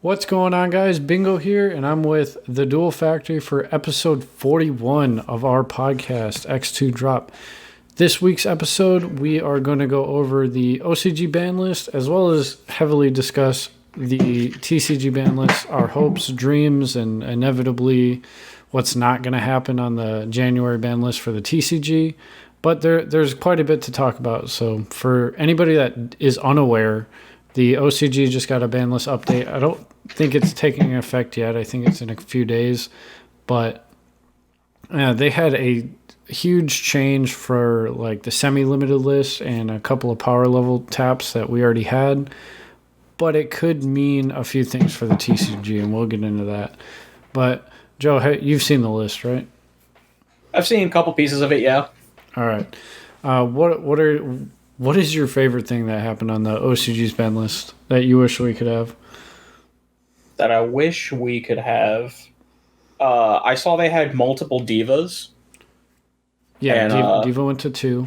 What's going on, guys? Bingo here, and I'm with the Dual Factory for episode 41 of our podcast, X-2 Drop. This week's episode, we are going to go over the OCG ban list, as well as heavily discuss the TCG ban list, our hopes, dreams, and inevitably what's not going to happen on the January ban list for the TCG. But there's quite a bit to talk about. So for anybody that is unaware, the OCG just got a ban list update. I don't think it's taking effect yet. I think it's in a few days. But they had a huge change for like the semi-limited list and a couple of power level taps that we already had. But it could mean a few things for the TCG, and we'll get into that. But Joe, you've seen the list, right? I've seen a couple pieces of it, yeah. All right. What is your favorite thing that happened on the OCG's ban list that you wish we could have? That I wish we could have. I saw they had multiple divas. Yeah, and, Diva went to 2.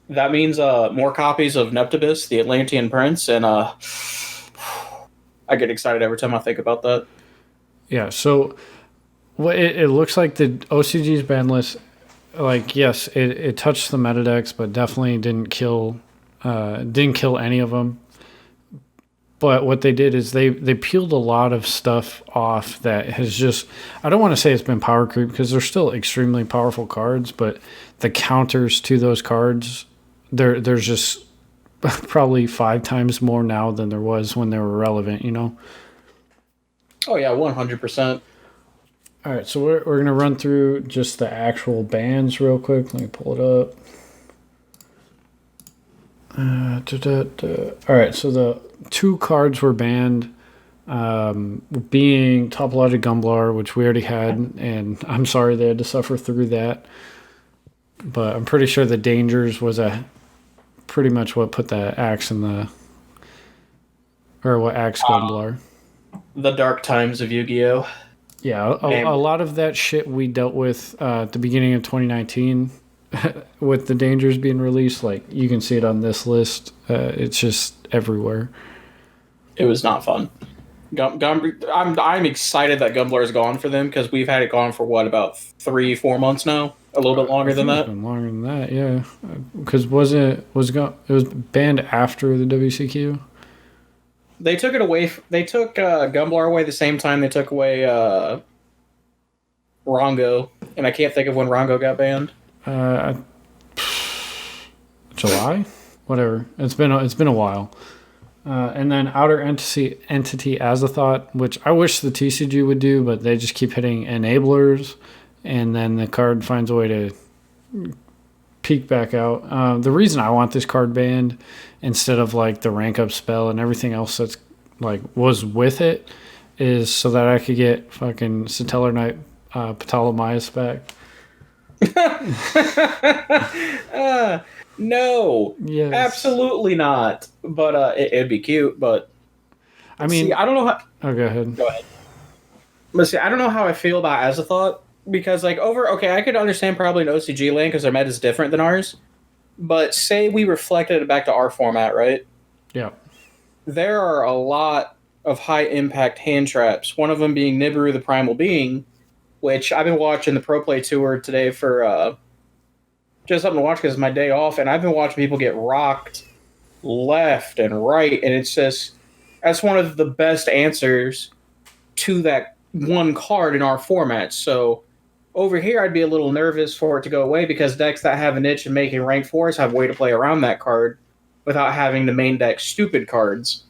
That means more copies of Neptibus, the Atlantean Prince, and I get excited every time I think about that. Yeah, so it looks like the OCG's ban list, like, yes, it touched the meta decks, but definitely didn't kill any of them. But what they did is they peeled a lot of stuff off that has just, I don't want to say it's been power creep because they're still extremely powerful cards, but the counters to those cards, there's just probably 5 times more now than there was when they were relevant, you know? Oh yeah, 100%. All right, so we're going to run through just the actual bans real quick. Let me pull it up. All right, so the 2 cards were banned, being Topologic Gumblar, which we already had, and I'm sorry they had to suffer through that. But I'm pretty sure the Dangers was pretty much what put the axe in the... Or what axe Gumblar. The dark times of Yu-Gi-Oh! Yeah, a lot of that shit we dealt with at the beginning of 2019 with the Dangers being released. Like, you can see it on this list. It's just everywhere. It was not fun. I'm excited that Gumblar is gone for them because we've had it gone for, what, about 3-4 months now? A little bit longer than that? It's been longer than that, yeah. Because it was banned after the WCQ? They took it away. They took Gumblar away the same time they took away Rongo, and I can't think of when Rongo got banned. July, whatever. It's been a while. And then Outer Entity Azathoth, which I wish the TCG would do, but they just keep hitting enablers, and then the card finds a way to peek back out. The reason I want this card banned instead of like the rank up spell and everything else that's like was with it is so that I could get fucking Satellar Knight Ptolemaeus back. No, yes. Absolutely not. But it'd be cute. But I mean, see, I don't know how. Oh, go ahead. Go ahead. But see, I don't know how I feel about Azathoth because, like, I could understand probably an OCG lane because their meta is different than ours. But say we reflected it back to our format, right? Yeah. There are a lot of high impact hand traps. One of them being Nibiru, the Primal Being, which I've been watching the Pro Play Tour today for just something to watch because it's my day off, and I've been watching people get rocked left and right, and it's just that's one of the best answers to that one card in our format. So over here, I'd be a little nervous for it to go away because decks that have an itch in making rank 4s have a way to play around that card without having to main deck stupid cards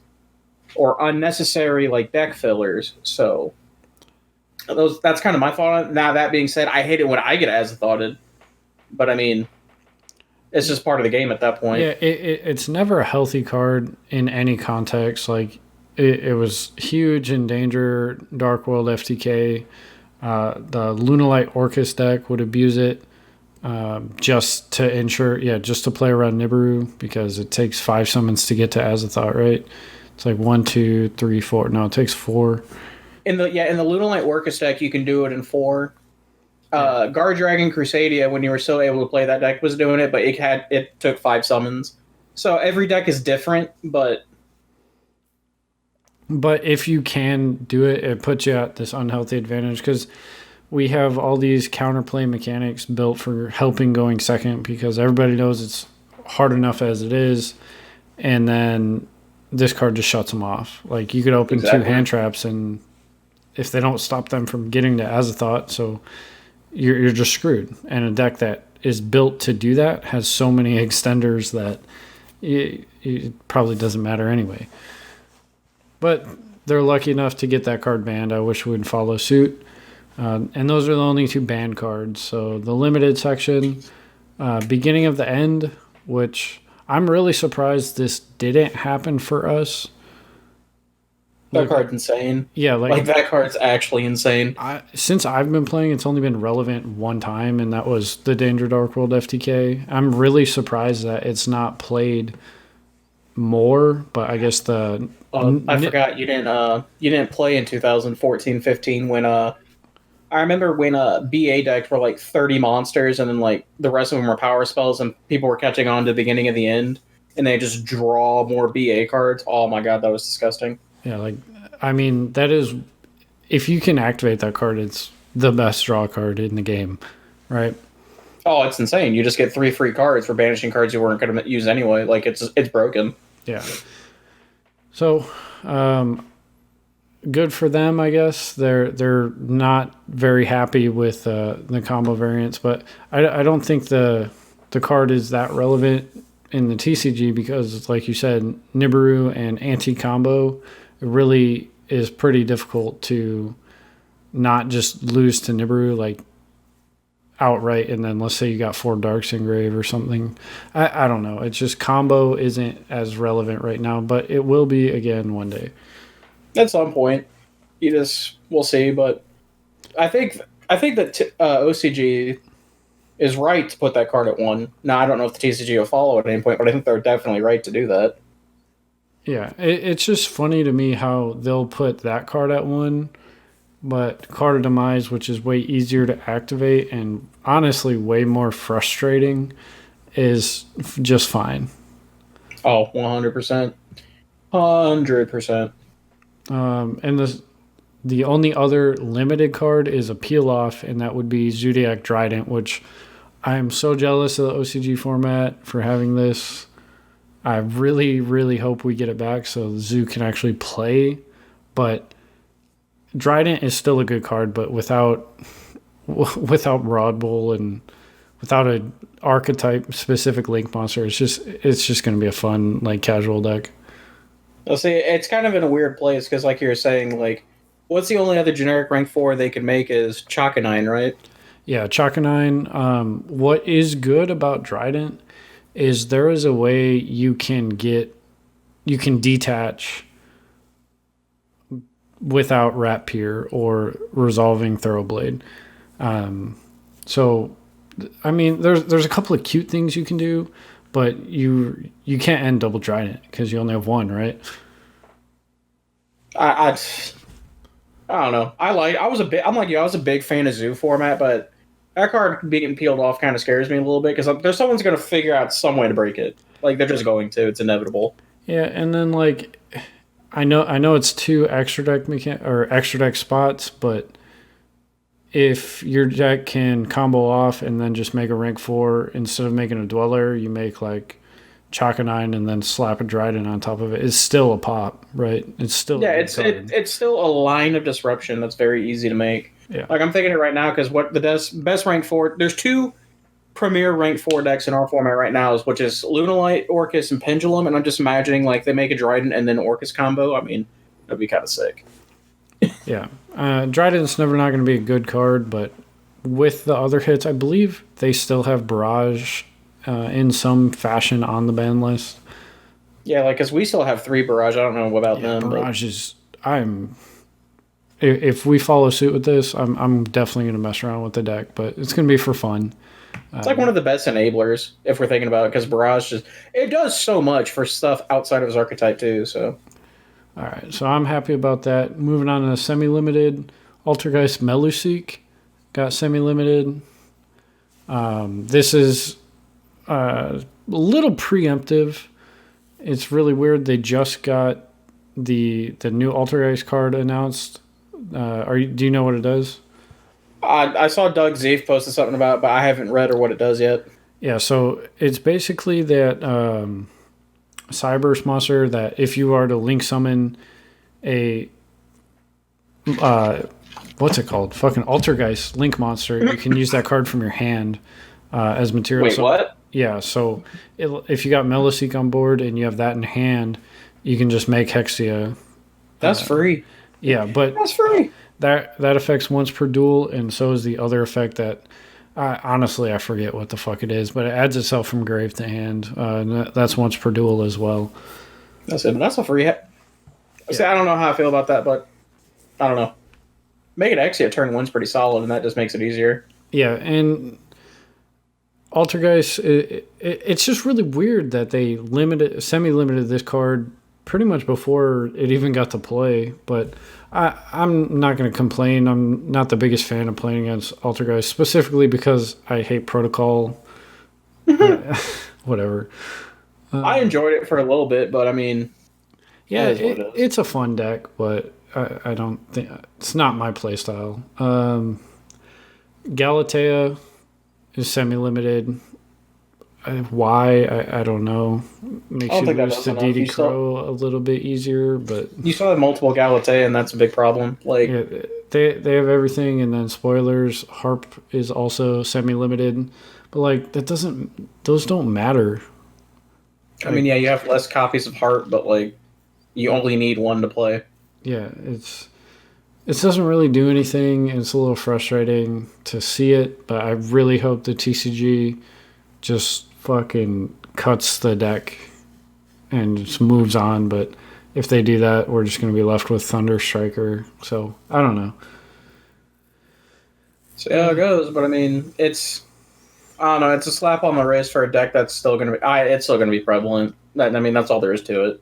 or unnecessary like deck fillers. So that's kind of my thought on it. Now, that being said, I hate it when I get Azathotted. But, I mean, it's just part of the game at that point. Yeah, it's never a healthy card in any context. Like, it was huge in Danger, Dark World, FTK. The Lunalight Orcus deck would abuse it just to ensure, just to play around Nibiru because it takes 5 summons to get to Azathoth, right? It's like 1, 2, 3, 4. No, it takes 4. In the Lunalight Orcus deck, you can do it in 4. Guard Dragon Crusadia, when you were still able to play that deck, was doing it, but it took 5 summons. So every deck is different, but But if you can do it, it puts you at this unhealthy advantage because we have all these counterplay mechanics built for helping going second because everybody knows it's hard enough as it is. And then this card just shuts them off. Like you could open two hand traps, and if they don't stop them from getting to Azathoth, so you're just screwed. And a deck that is built to do that has so many extenders that it probably doesn't matter anyway. But they're lucky enough to get that card banned. I wish we would follow suit. And those are the only two banned cards. So the limited section, beginning of the end, which I'm really surprised this didn't happen for us. That card's insane. Yeah, like that card's actually insane. Since I've been playing, it's only been relevant one time, and that was the Danger Dark World FTK. I'm really surprised that it's not played more, but I guess I forgot you didn't play in 2014-15 when I remember when BA decks were like 30 monsters and then like the rest of them were power spells and people were catching on to the beginning of the end and they just draw more BA cards. Oh my god, that was disgusting. Yeah, that is, if you can activate that card, it's the best draw card in the game, right? Oh, it's insane. You just get 3 free cards for banishing cards you weren't going to use anyway. Like, it's broken. Yeah. So, good for them, I guess. They're not very happy with the combo variants, but I don't think the card is that relevant in the TCG because, like you said, Nibiru and anti-combo, it really is pretty difficult to not just lose to Nibiru, like, outright, and then let's say you got 4 Darks Engrave or something. I don't know. It's just combo isn't as relevant right now, but it will be again one day. At some point. We'll see, but I think that OCG is right to put that card at 1. Now, I don't know if the TCG will follow at any point, but I think they're definitely right to do that. Yeah, it's just funny to me how they'll put that card at 1, but Card of Demise, which is way easier to activate and honestly way more frustrating, is just fine. Oh, 100%. 100%. And the only other limited card is a peel-off, and that would be Zodiac Trident, which I am so jealous of the OCG format for having this. I really, really hope we get it back so Zoo can actually play. But Trident is still a good card, but without Rod Bull and without an archetype-specific Link monster, it's just going to be a fun, like, casual deck. Well, see, it's kind of in a weird place because, like you were saying, like, what's the only other generic rank 4 they could make is Chakanine, right? Yeah, Chakanine. What is good about Trident is there is a way you can detach without Rapier or resolving Thoroughblade. So, I mean, there's a couple of cute things you can do, but you can't end double Trident because you only have 1, right? I don't know. I'm like you. I was a big fan of Zoo format, but that card being peeled off kind of scares me a little bit because there's someone's going to figure out some way to break it. Like they're just going to. It's inevitable. Yeah, and then like I know it's 2 extra deck spots, but if your deck can combo off and then just make a rank 4 instead of making a Dweller, you make like Chakanine and then slap a Trident on top of it. It's still a pop, right? It's still it's still a line of disruption that's very easy to make. Yeah. Like I'm thinking it right now because what the best rank 4. There's 2 premier rank 4 decks in our format right now, which is Lunalite, Orcus, and Pendulum, and I'm just imagining like they make a Trident and then Orcus combo. I mean, that'd be kind of sick. Yeah. Trident's never not going to be a good card, but with the other hits, I believe they still have Barrage in some fashion on the ban list. Yeah, like because we still have 3 Barrage. I don't know about them. Barrage is. If we follow suit with this, I'm definitely going to mess around with the deck, but it's going to be for fun. It's like one of the best enablers if we're thinking about it, because Barrage it does so much for stuff outside of his archetype too. So, all right, so I'm happy about that. Moving on to semi-limited, Altergeist Meluseek got semi-limited. This is a little preemptive. It's really weird. They just got the new Altergeist card announced. Do you know what it does? I saw Doug Zeef posted something about it, but I haven't read or what it does yet. Yeah, so it's basically that Cyberse monster that if you are to link summon a what's it called? Fucking Altergeist Link monster, you can use that card from your hand as material. Wait, what? Yeah, so if you got Meliseek on board and you have that in hand, you can just make Hexia. That's free. Yeah, but that's free. That affects once per duel, and so is the other effect that honestly I forget what the fuck it is, but it adds itself from grave to hand. And that's once per duel as well. That's it. But that's a free. See, I don't know how I feel about that, but I don't know. Making Hexia turn one's pretty solid, and that just makes it easier. Yeah, and Altergeist, it's just really weird that they semi-limited this card pretty much before it even got to play. But I'm not going to complain. I'm not the biggest fan of playing against Altergeist, specifically because I hate Protocol. Whatever. I enjoyed it for a little bit, but I mean, yeah, it's a fun deck, but I don't think it's not my playstyle. Galatea is semi-limited. Why? I don't know. Makes you lose to DD Crow a little bit easier, but you still have multiple Galatea, and that's a big problem. Like they have everything, and then spoilers. Harp is also semi-limited, but like those don't matter. I mean, yeah, you have less copies of Harp, but like you only need one to play. Yeah, it doesn't really do anything. It's a little frustrating to see it, but I really hope the TCG just fucking cuts the deck and just moves on. But if they do that, we're just going to be left with Thunder Striker. So I don't know. See how it goes, but I mean, I don't know. It's a slap on the wrist for a deck that's still going to be. It's still going to be prevalent. I mean, that's all there is to it.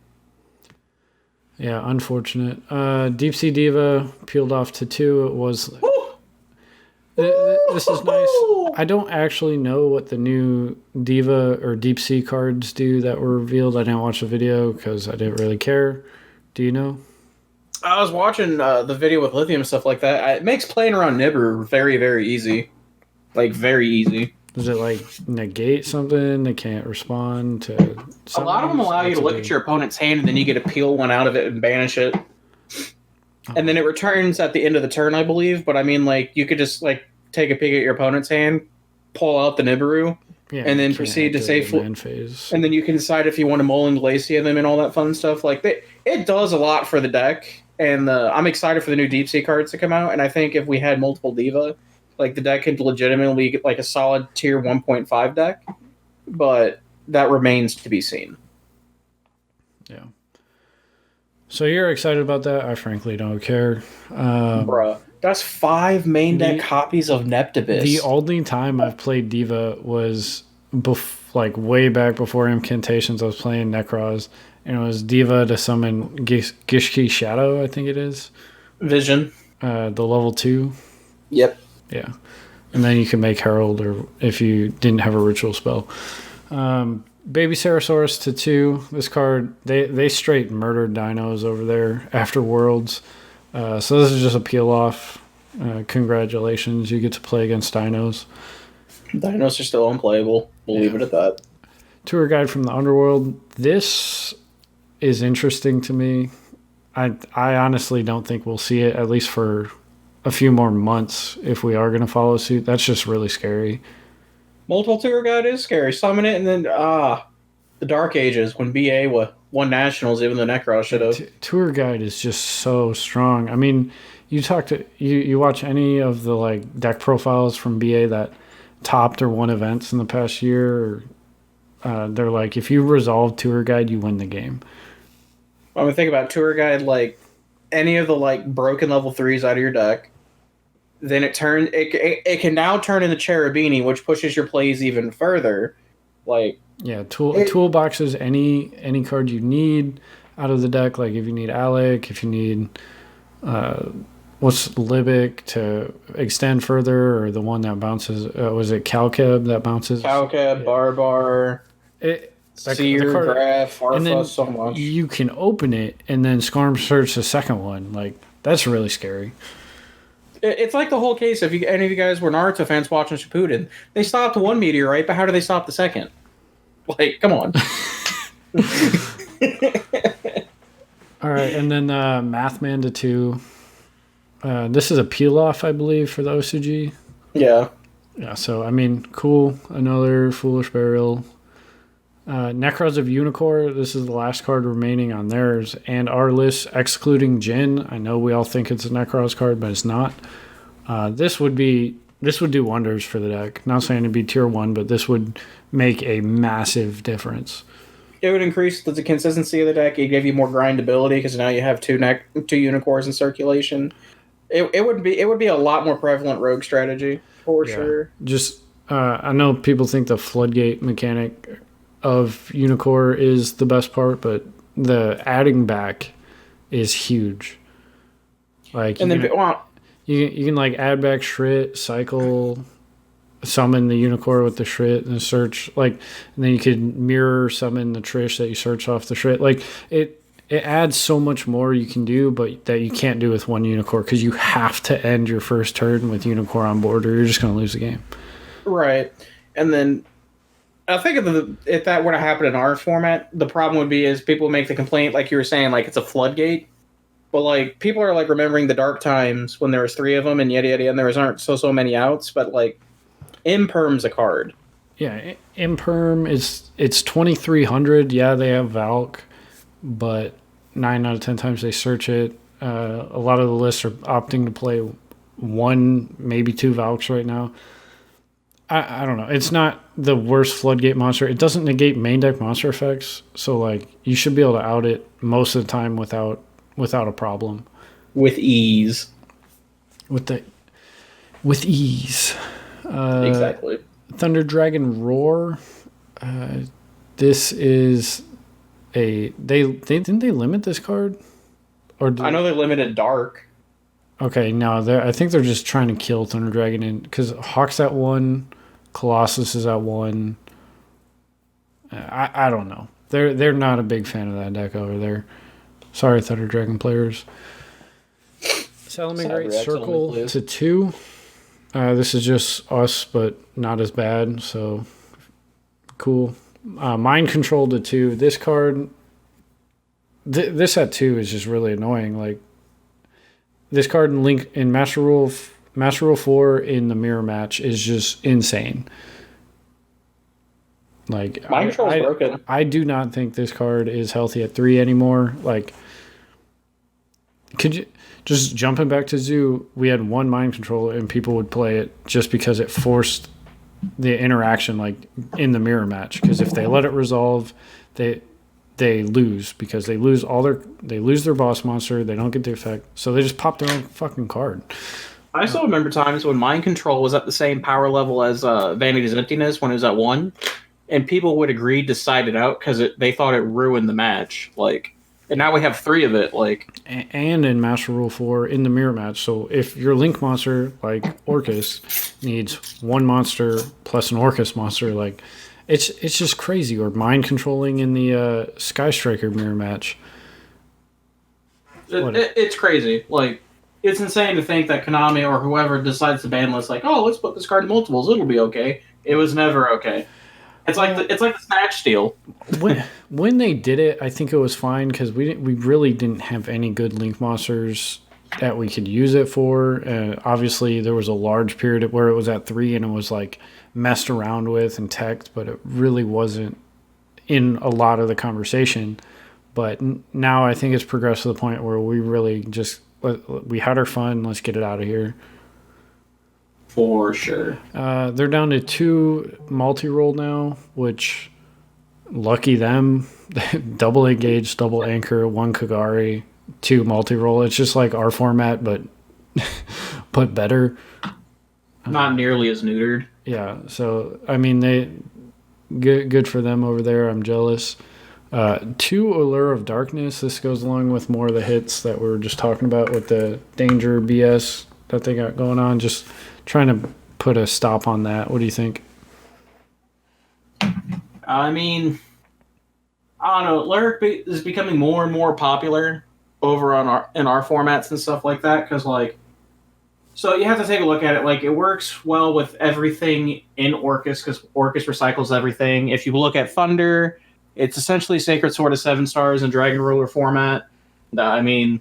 Yeah, unfortunate. Deep Sea Diva peeled off to 2. It was. This is nice. I don't actually know what the new Diva or Deep Sea cards do that were revealed. I didn't watch the video because I didn't really care. Do you know? I was watching the video with Lithium and stuff like that. It makes playing around Nibiru very, very easy. Like, very easy. Does it, like, negate something? They can't respond to something? A lot of them allow you to look at your opponent's hand, and then you get to peel one out of it and banish it. And then it returns at the end of the turn, I believe. But, I mean, like, you could just, like, take a peek at your opponent's hand, pull out the Nibiru, and then proceed to say... And then you can decide if you want to Molan Glacier them and all that fun stuff. Like, it does a lot for the deck. And I'm excited for the new Deep Sea cards to come out. And I think if we had multiple Diva... Like, the deck could legitimately get, like, a solid tier 1.5 deck, but that remains to be seen. Yeah. So you're excited about that? I frankly don't care. Bruh, that's 5 main deck copies of Neptibus. The only time I've played Diva was, like, way back before Incantations. I was playing Necros, and it was Diva to summon Gishki Shadow, I think it is. Vision. The level 2. Yep. Yeah. And then you can make Herald, or if you didn't have a ritual spell. Baby Sarasaurus to 2. This card, they straight murdered dinos over there after Worlds. So this is just a peel off. Congratulations. You get to play against dinos. Dinos are still unplayable. We'll leave it at that. Tour Guide from the Underworld. This is interesting to me. I honestly don't think we'll see it, at least for a few more months, if we are going to follow suit. That's just really scary. Multiple Tour Guide is scary. Summon it, and then the Dark Ages when BA won Nationals, even the Necros should have. Tour Guide is just so strong. I mean, you watch any of the like deck profiles from BA that topped or won events in the past year. They're like, if you resolve Tour Guide, you win the game. I mean, think about Tour Guide, like any of the like broken level 3s out of your deck. Then it can now turn into Cherubini, which pushes your plays even further. Like, yeah, toolboxes any card you need out of the deck. Like if you need Alec, if you need what's Libic to extend further, or the one that bounces. Was it Calcab that bounces? Calcab, Barbar. Seer, Graph, and then Farfa, so much. you can open it and then Skarm search the second one. Like, that's really scary. It's like the whole case. If any of you guys were Naruto fans watching Shippuden, they stopped one meteorite, but how do they stop the second? Like, come on. All right, and then Mathman to 2. This is a peel-off, I believe, for the OCG. Yeah. Yeah, so, I mean, cool. Another Foolish Burial. Necros of Unicorn, this is the last card remaining on theirs. And our list, excluding Jin. I know we all think it's a Necros card, but it's not. This would do wonders for the deck. Not saying it'd be tier 1, but this would make a massive difference. It would increase the consistency of the deck. It'd give you more grindability because now you have two unicorns in circulation. It would be a lot more prevalent rogue strategy for sure. Just I know people think the floodgate mechanic of Unicorn is the best part, but the adding back is huge. Like, and you can like add back Shrit, cycle, summon the Unicorn with the Shrit and search, like, and then you could mirror summon the Trish that you search off the Shrit. Like, it adds so much more you can do, but that you can't do with one Unicorn because you have to end your first turn with Unicorn on board or you're just going to lose the game. Right. And then I think if that were to happen in our format, the problem would be is people make the complaint, like you were saying, like it's a floodgate. But like people are like remembering the dark times when there was 3 of them and yada yada, and there aren't so many outs. But like Imperm's a card. Yeah, Imperm it's 2,300. Yeah, they have Valk, but 9 out of 10 times they search it. A lot of the lists are opting to play 1, maybe 2 Valks right now. I don't know. It's not the worst floodgate monster. It doesn't negate main deck monster effects, so like you should be able to out it most of the time without a problem. With ease. With ease. Exactly. Thunder Dragon Roar. This is they didn't they limit this card? Or I know they limited Dark. Okay, no, I think they're just trying to kill Thunder Dragon because Hawk's at 1, Colossus is at 1. I don't know. They're not a big fan of that deck over there. Sorry, Thunder Dragon players. Salamangreat Circle to 2. This is just us, but not as bad, so cool. Mind Control to 2. This card, this at 2 is just really annoying. Like, this card in Master Rule 4 in the mirror match is just insane. Like, Mind Control's broken. I do not think this card is healthy at 3 anymore. Like, could you just jumping back to Zoo? We had 1 Mind Control and people would play it just because it forced the interaction, like in the mirror match. Because if they let it resolve, they lose because they lose their boss monster. They don't get the effect, so they just pop their own fucking card. I still remember times when Mind Control was at the same power level as Vanity's Emptiness when it was at 1, and people would agree to side it out because they thought it ruined the match. Like, and now we have 3 of it. Like, and in Master Rule 4 in the mirror match. So if your Link monster like Orcus needs 1 monster plus an Orcus monster, like. It's just crazy. Or mind controlling in the Sky Striker mirror match. It's crazy. Like, it's insane to think that Konami or whoever decides to ban list, like, oh, let's put this card in multiples. It'll be okay. It was never okay. It's like the Snatch Steal. when they did it, I think it was fine because we really didn't have any good Link monsters that we could use it for. Obviously, there was a large period where it was at 3 and it was like messed around with and teched, but it really wasn't in a lot of the conversation. But now I think it's progressed to the point where we really just we had our fun. Let's get it out of here. For sure. They're down to 2 multi-roll now, which lucky them. Double engage, double anchor, 1 Kagari, 2 multi-roll. It's just like our format, but better. Not nearly as neutered. Yeah, so I mean, they good for them over there. I'm jealous. 2 Allure of Darkness. This goes along with more of the hits that we were just talking about with the danger BS that they got going on. Just trying to put a stop on that. What do you think? I mean, I don't know. Lyric is becoming more and more popular over on our formats and stuff like that because so you have to take a look at it. Like it works well with everything in Orcus because Orcus recycles everything. If you look at Thunder, it's essentially Sacred Sword of 7 stars in Dragon Ruler format. I mean,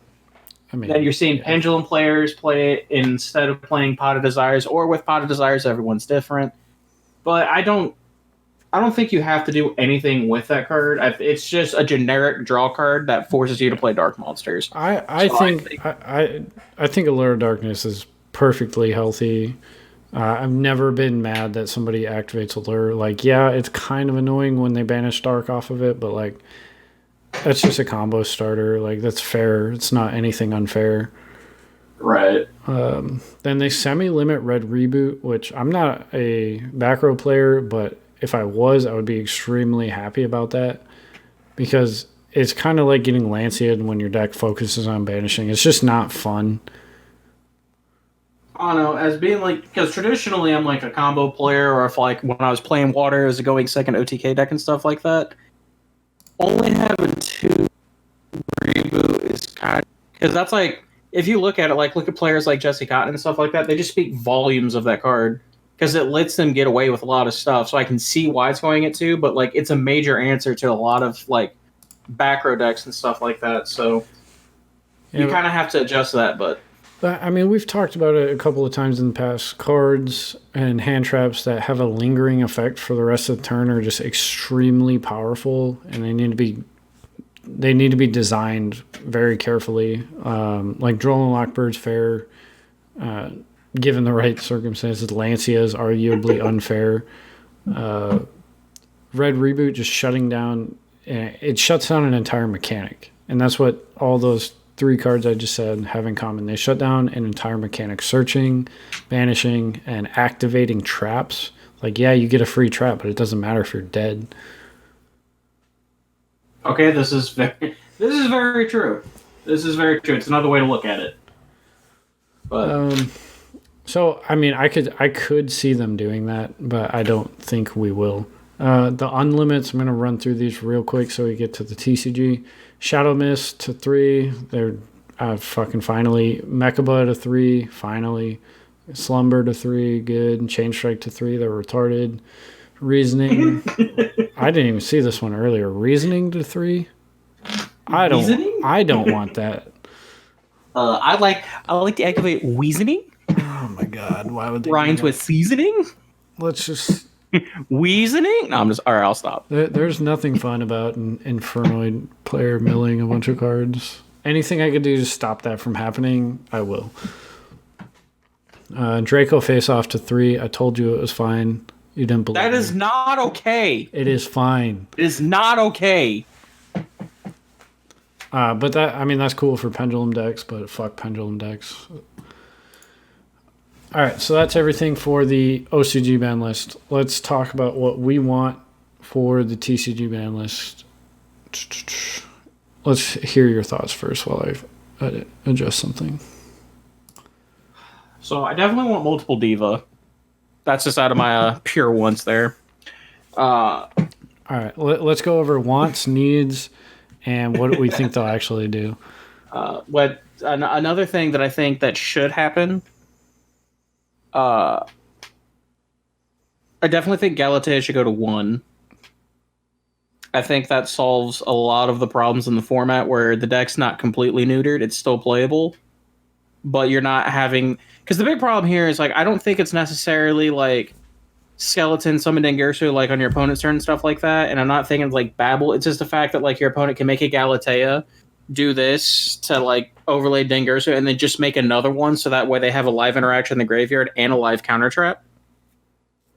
then you're seeing Pendulum players play it instead of playing Pot of Desires, or with Pot of Desires, everyone's different. But I don't think you have to do anything with that card. It's just a generic draw card that forces you to play Dark Monsters. I think Allure of Darkness is perfectly healthy. I've never been mad that somebody activates Allure. Like, yeah, it's kind of annoying when they banish Dark off of it, but like, that's just a combo starter. Like, that's fair. It's not anything unfair. Right. Then they semi-limit Red Reboot, which I'm not a back row player, but if I was, I would be extremely happy about that because it's kind of like getting Lancea when your deck focuses on banishing. It's just not fun. I don't know, as being like, because traditionally I'm like a combo player, or if like when I was playing Water as a going second OTK deck and stuff like that, only having 2 reboot is kind of, because that's like, if you look at it, like look at players like Jesse Cotton and stuff like that, they just speak volumes of that card because it lets them get away with a lot of stuff. So I can see why it's going at 2, but like it's a major answer to a lot of like back row decks and stuff like that. So you kind of have to adjust that, but I mean, we've talked about it a couple of times in the past. Cards and hand traps that have a lingering effect for the rest of the turn are just extremely powerful, and they need to be designed very carefully. Like Droll and Lockbird's fair, given the right circumstances. Lancea is arguably unfair. Red Reboot just shutting down. It shuts down an entire mechanic, and that's what all those 3 cards I just said have in common. They shut down an entire mechanic: searching, banishing, and activating traps. Like, yeah, you get a free trap, but it doesn't matter if you're dead. Okay, this is very true. This is very true. It's another way to look at it. But so I mean, I could see them doing that, but I don't think we will. The unlimits, I'm going to run through these real quick so we get to the TCG. Shadow Mist to 3. They're fucking finally. Mechaba to 3. Finally. Slumber to 3. Good. Chain Strike to 3. They're retarded. Reasoning. I didn't even see this one earlier. Reasoning to 3. I don't want that. I like to activate Reasoning. Oh my god! Why would they rhymes with seasoning? Let's just. Weasoning? No, I'm just... Alright, I'll stop. There's nothing fun about an Infernoid player milling a bunch of cards. Anything I could do to stop that from happening, I will. Draco face off to 3. I told you it was fine. You didn't believe That is not okay. It is fine. It is not okay. But that's cool for pendulum decks, but fuck pendulum decks. All right, so that's everything for the OCG ban list. Let's talk about what we want for the TCG ban list. Let's hear your thoughts first while I adjust something. So I definitely want multiple Diva. That's just out of my pure wants there. All right, let's go over wants, needs, and what we think they'll actually do. Another thing that I think that should happen... I definitely think Galatea should go to 1. I think that solves a lot of the problems in the format where the deck's not completely neutered. It's still playable, but you're not having... Because the big problem here is, like, I don't think it's necessarily, like, Skeleton, Summon Dengirsu, like, on your opponent's turn and stuff like that, and I'm not thinking, like, Babble. It's just the fact that, like, your opponent can make a Galatea, do this to, like, overlay Dengirsu, and then just make another one so that way they have a live interaction in the graveyard and a live counter trap.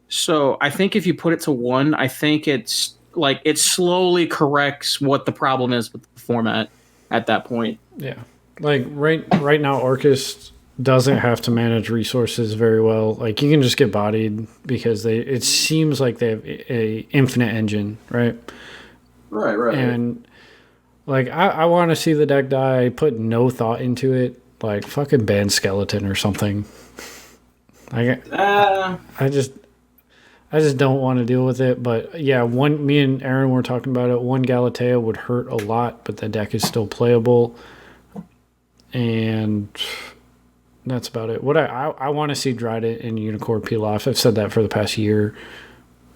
So I think if you put it to 1, I think it's like it slowly corrects what the problem is with the format at that point. Yeah. Like right now Orcus doesn't have to manage resources very well. Like you can just get bodied because it seems like they have a infinite engine, right? Right. And like, I want to see the deck die, put no thought into it, like, fucking ban Skeleton or something. I I just don't want to deal with it. But yeah, me and Aaron were talking about it. One Galatea would hurt a lot, but the deck is still playable. And that's about it. What I want to see Dryden and Unicorn peel off. I've said that for the past year.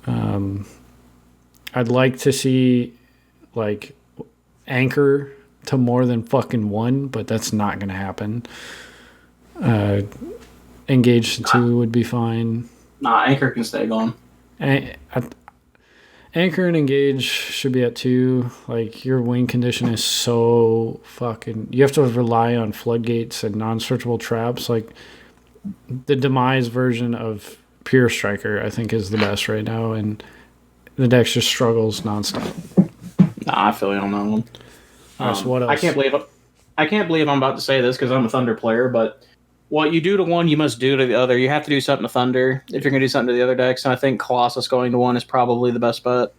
I'd like to see like Anchor to more than fucking one, but that's not going to happen. Engage to 2 would be fine. Nah, Anchor can stay gone. Anchor and Engage should be at 2. Like, your win condition is so fucking... You have to rely on floodgates and non-searchable traps. Like, the Demise version of Pure Striker, I think, is the best right now, and the deck just struggles nonstop. Nah, I feel you on that one. So what else? I can't believe I'm about to say this because I'm a Thunder player, but what you do to one, you must do to the other. You have to do something to Thunder if you're going to do something to the other decks, and I think Colossus going to 1 is probably the best bet.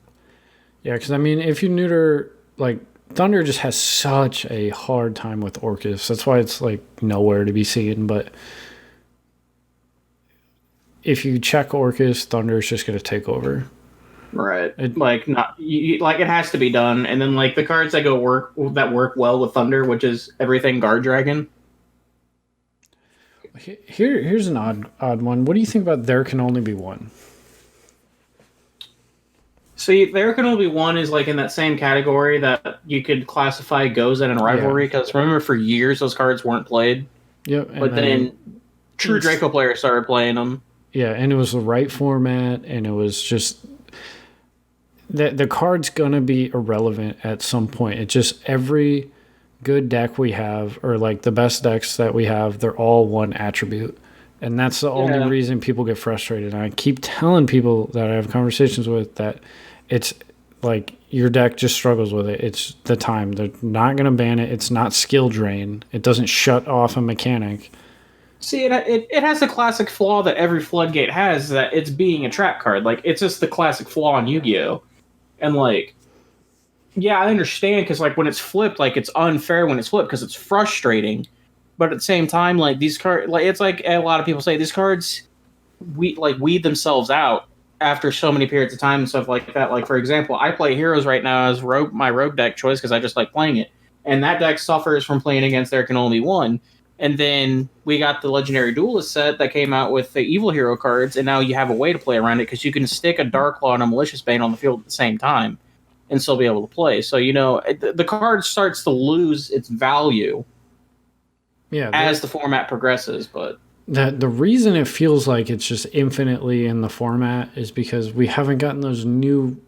Yeah, because, I mean, if you neuter... Like, Thunder just has such a hard time with Orcus. That's why it's, like, nowhere to be seen, but... If you check Orcus, Thunder's just going to take over. Right. It has to be done, and then, like, the cards that work well with Thunder, which is everything Guard Dragon... Here's an odd one. What do you think about There Can Only Be One? See, There Can Only Be One is like in that same category that you could classify Gozen and Rivalry, because remember for years those cards weren't played. Yep. But then true Draco players started playing them. Yeah, and it was the right format, and it was just... The card's going to be irrelevant at some point. It's just every... good deck we have, or like the best decks that we have, they're all one attribute, and that's the only reason people get frustrated. And I keep telling people that I have conversations with that it's like your deck just struggles with it. It's the time. They're not going to ban it. It's not skill drain. It doesn't shut off a mechanic. See, it has the classic flaw that every Floodgate has, that it's being a trap card. Like, it's just the classic flaw in Yu-Gi-Oh! And like, yeah, I understand, because like when it's flipped, like it's unfair when it's flipped because it's frustrating. But at the same time, like these cards, like it's like a lot of people say, these cards weed themselves out after so many periods of time and stuff like that. Like for example, I play Heroes right now as my Rogue deck choice because I just like playing it, and that deck suffers from playing against There Can Only Be One. And then we got the Legendary Duelist set that came out with the Evil Hero cards, and now you have a way to play around it because you can stick a Dark Claw and a Malicious Bane on the field at the same time and still be able to play. So, you know, the card starts to lose its value as the format progresses. But the reason it feels like it's just infinitely in the format is because we haven't gotten those new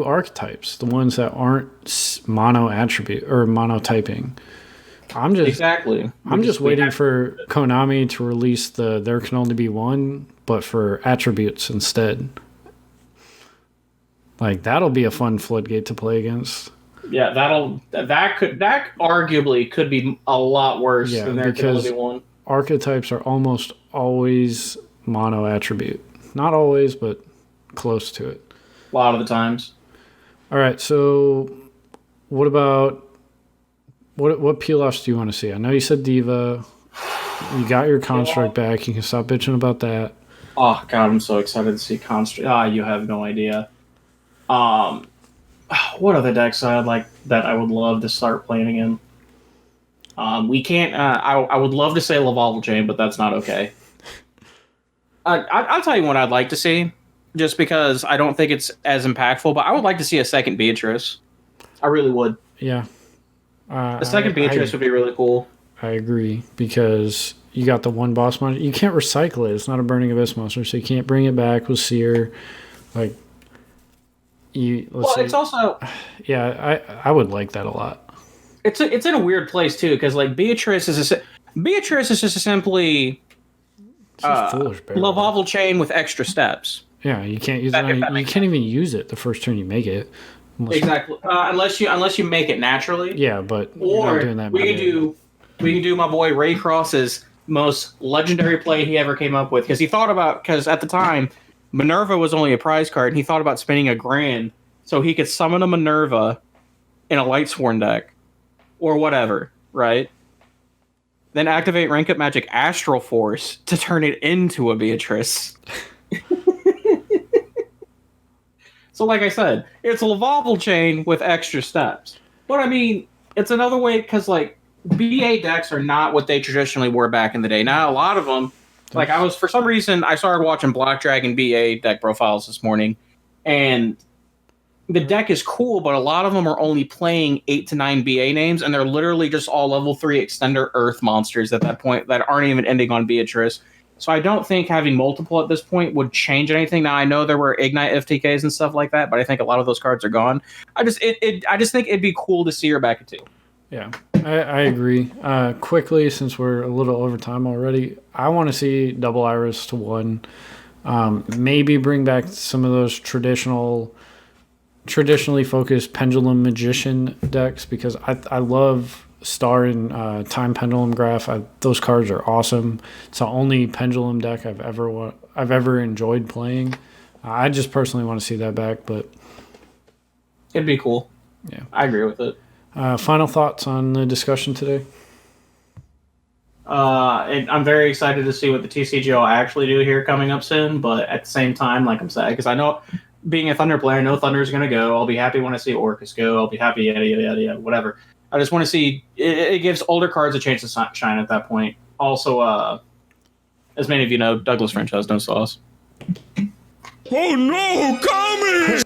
archetypes, the ones that aren't mono attribute or monotyping. I'm just waiting for Konami to release the There Can Only Be One, but for attributes instead. Like, that'll be a fun floodgate to play against. Yeah, that arguably could be a lot worse than There Can Only Be One. Archetypes are almost always mono attribute. Not always, but close to it. A lot of the times. All right, so what about what peel-offs do you want to see? I know you said Diva. You got your Construct back. You can stop bitching about that. Oh, God, I'm so excited to see Construct. You have no idea. What other decks I would love to start playing again? We can't. I would love to say Lavalval Chain, but that's not okay. I'll tell you what I'd like to see, just because I don't think it's as impactful. But I would like to see a second Beatrice. I really would. Yeah. A second Beatrice would be really cool. I agree, because you got the one boss monster. You can't recycle it. It's not a Burning Abyss monster, so you can't bring it back with Seer. Like, it's also... Yeah, I would like that a lot. It's in a weird place, too, because, like, Beatrice is just simply Lavalval Chain with extra steps. Yeah, you can't use it. You can't even use it the first turn you make it. Exactly. Unless you make it naturally. Yeah, but or not doing that. We can do my boy Ray Cross's most legendary play he ever came up with, because at the time Minerva was only a prize card, and he thought about spending $1,000 so he could summon a Minerva in a Lightsworn deck or whatever, right? Then activate Rank Up Magic Astral Force to turn it into a Beatrice. So like I said, it's a Lavalval chain with extra steps. But I mean, it's another way because like BA decks are not what they traditionally were back in the day. Now a lot of them, like I was for some reason I started watching Black Dragon BA deck profiles this morning, and the deck is cool, but a lot of them are only playing 8 to 9 BA names, and they're literally just all level 3 extender Earth monsters at that point that aren't even ending on Beatrice. So I don't think having multiple at this point would change anything. Now I know there were Ignite FTKs and stuff like that, but I think a lot of those cards are gone. I just think it'd be cool to see her back at 2. Yeah, I agree. Quickly, since we're a little over time already, I want to see double Iris to 1. Maybe bring back some of those traditionally focused Pendulum Magician decks, because I love Star and Time Pendulum Graph. Those cards are awesome. It's the only Pendulum deck I've ever enjoyed playing. I just personally want to see that back, but it'd be cool. Yeah, I agree with it. Final thoughts on the discussion today? And I'm very excited to see what the TCG will actually do here coming up soon. But at the same time, like I'm saying, because I know, being a Thunder player, I know Thunder is going to go. I'll be happy when I see Orcus go. I'll be happy, yada, yada, yada, yada, whatever. I just want to see, it gives older cards a chance to shine at that point. Also, as many of you know, Douglas French has no sauce. Oh no, coming!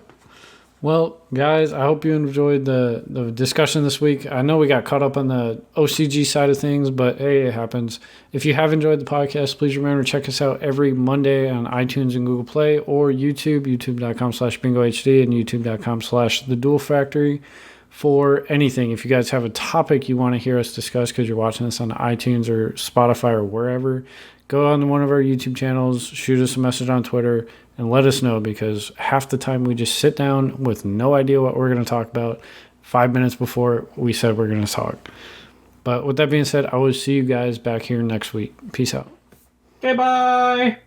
Well, guys, I hope you enjoyed the discussion this week. I know we got caught up on the OCG side of things, but hey, it happens. If you have enjoyed the podcast, please remember to check us out every Monday on iTunes and Google Play, or YouTube, youtube.com/bingohd and youtube.com/theduelfactory for anything. If you guys have a topic you want to hear us discuss because you're watching this on iTunes or Spotify or wherever, go on one of our YouTube channels, shoot us a message on Twitter, and let us know, because half the time we just sit down with no idea what we're going to talk about 5 minutes before we said we're going to talk. But with that being said, I will see you guys back here next week. Peace out. Okay, bye.